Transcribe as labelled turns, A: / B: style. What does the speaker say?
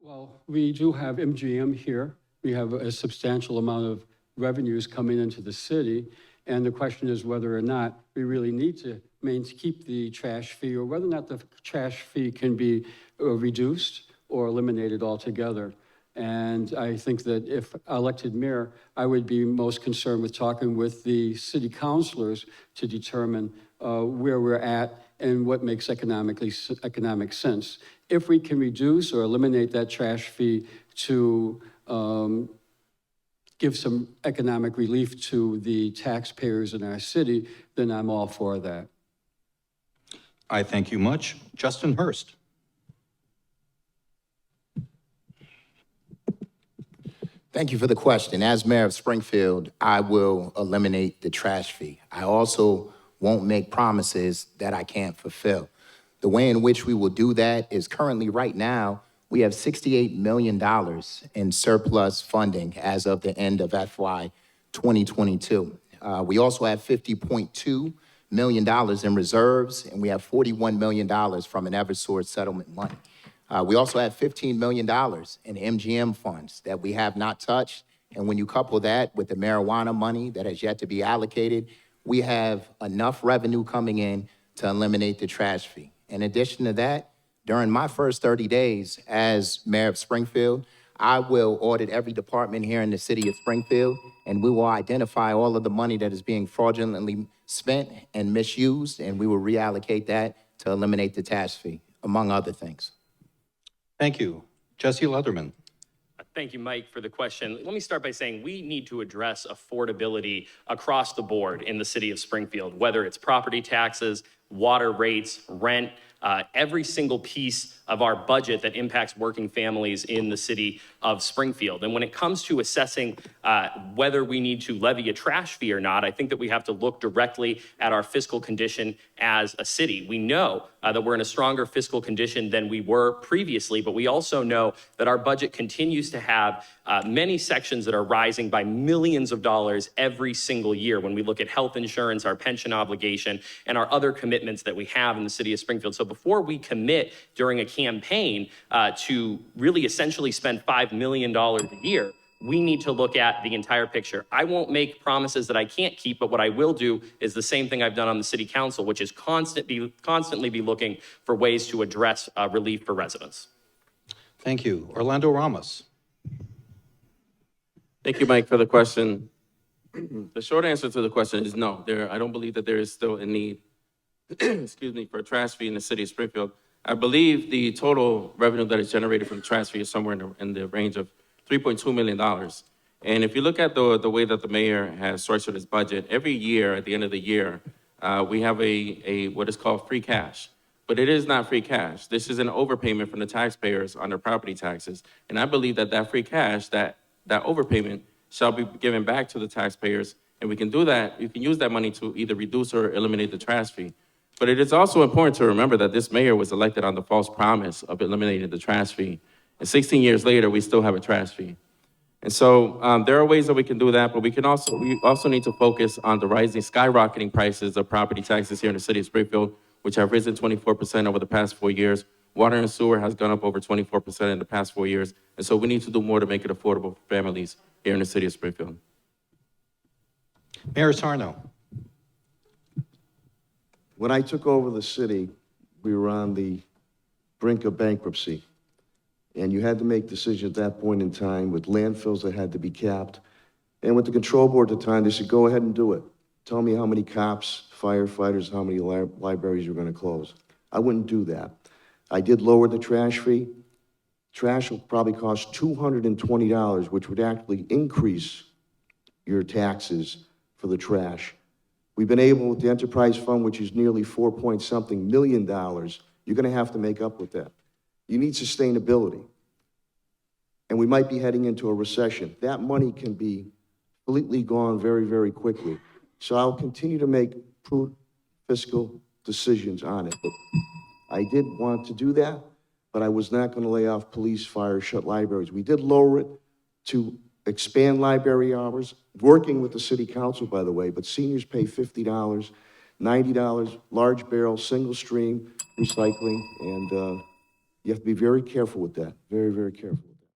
A: Well, we do have MGM here. We have a substantial amount of revenues coming into the city. And the question is whether or not we really need to keep the trash fee, or whether or not the trash fee can be reduced or eliminated altogether. And I think that if elected mayor, I would be most concerned with talking with the city councilors to determine where we're at and what makes economic sense. If we can reduce or eliminate that trash fee to give some economic relief to the taxpayers in our city, then I'm all for that.
B: I thank you much. Justin Hurst.
C: Thank you for the question. As mayor of Springfield, I will eliminate the trash fee. I also won't make promises that I can't fulfill. The way in which we will do that is currently right now, we have $68 million in surplus funding as of the end of FY 2022. We also have $50.2 million in reserves, and we have $41 million from an Eversource settlement money. We also have $15 million in MGM funds that we have not touched. And when you couple that with the marijuana money that has yet to be allocated, we have enough revenue coming in to eliminate the trash fee. In addition to that, during my first 30 days as mayor of Springfield, I will audit every department here in the city of Springfield, and we will identify all of the money that is being fraudulently spent and misused, and we will reallocate that to eliminate the trash fee, among other things.
B: Thank you. Jesse Leatherman.
D: Thank you, Mike, for the question. Let me start by saying we need to address affordability across the board in the city of Springfield, whether it's property taxes, water rates, rent, every single piece of our budget that impacts working families in the city of Springfield. And when it comes to assessing whether we need to levy a trash fee or not, I think that we have to look directly at our fiscal condition as a city. We know that we're in a stronger fiscal condition than we were previously, but we also know that our budget continues to have many sections that are rising by millions of dollars every single year when we look at health insurance, our pension obligation, and our other commitments that we have in the city of Springfield. So before we commit during a campaign to really essentially spend $5 million a year, we need to look at the entire picture. I won't make promises that I can't keep, but what I will do is the same thing I've done on the city council, which is constantly be looking for ways to address relief for residents.
B: Thank you. Orlando Ramos.
E: Thank you, Mike, for the question. The short answer to the question is no. I don't believe that there is still a need, excuse me, for a trash fee in the city of Springfield. I believe the total revenue that is generated from the trash fee is somewhere in the range of $3.2 million. And if you look at the way that the mayor has structured his budget, every year at the end of the year, we have a what is called free cash. But it is not free cash. This is an overpayment from the taxpayers on their property taxes. And I believe that that free cash, that overpayment shall be given back to the taxpayers. And we can do that. You can use that money to either reduce or eliminate the trash fee. But it is also important to remember that this mayor was elected on the false promise of eliminating the trash fee. And 16 years later, we still have a trash fee. And so there are ways that we can do that, but we also need to focus on the skyrocketing prices of property taxes here in the city of Springfield, which have risen 24% over the past 4 years. Water and sewer has gone up over 24% in the past 4 years. And so we need to do more to make it affordable for families here in the city of Springfield.
B: Mayor Sarno.
F: When I took over the city, we were on the brink of bankruptcy. And you had to make decisions at that point in time with landfills that had to be capped. And with the control board at the time, they said, go ahead and do it. Tell me how many cops, firefighters, how many libraries you're gonna close. I wouldn't do that. I did lower the trash fee. Trash will probably cost $220, which would actually increase your taxes for the trash. We've been able, with the enterprise fund, which is nearly $4-point-something million, you're gonna have to make up with that. You need sustainability. And we might be heading into a recession. That money can be completely gone very, very quickly. So I'll continue to make prudent fiscal decisions on it. But I did want to do that, but I was not gonna lay off police, fire, shut libraries. We did lower it to expand library hours, working with the city council, by the way, but seniors pay $50, $90, large barrel, single stream recycling, and You have to be very careful with that, very, very careful with that.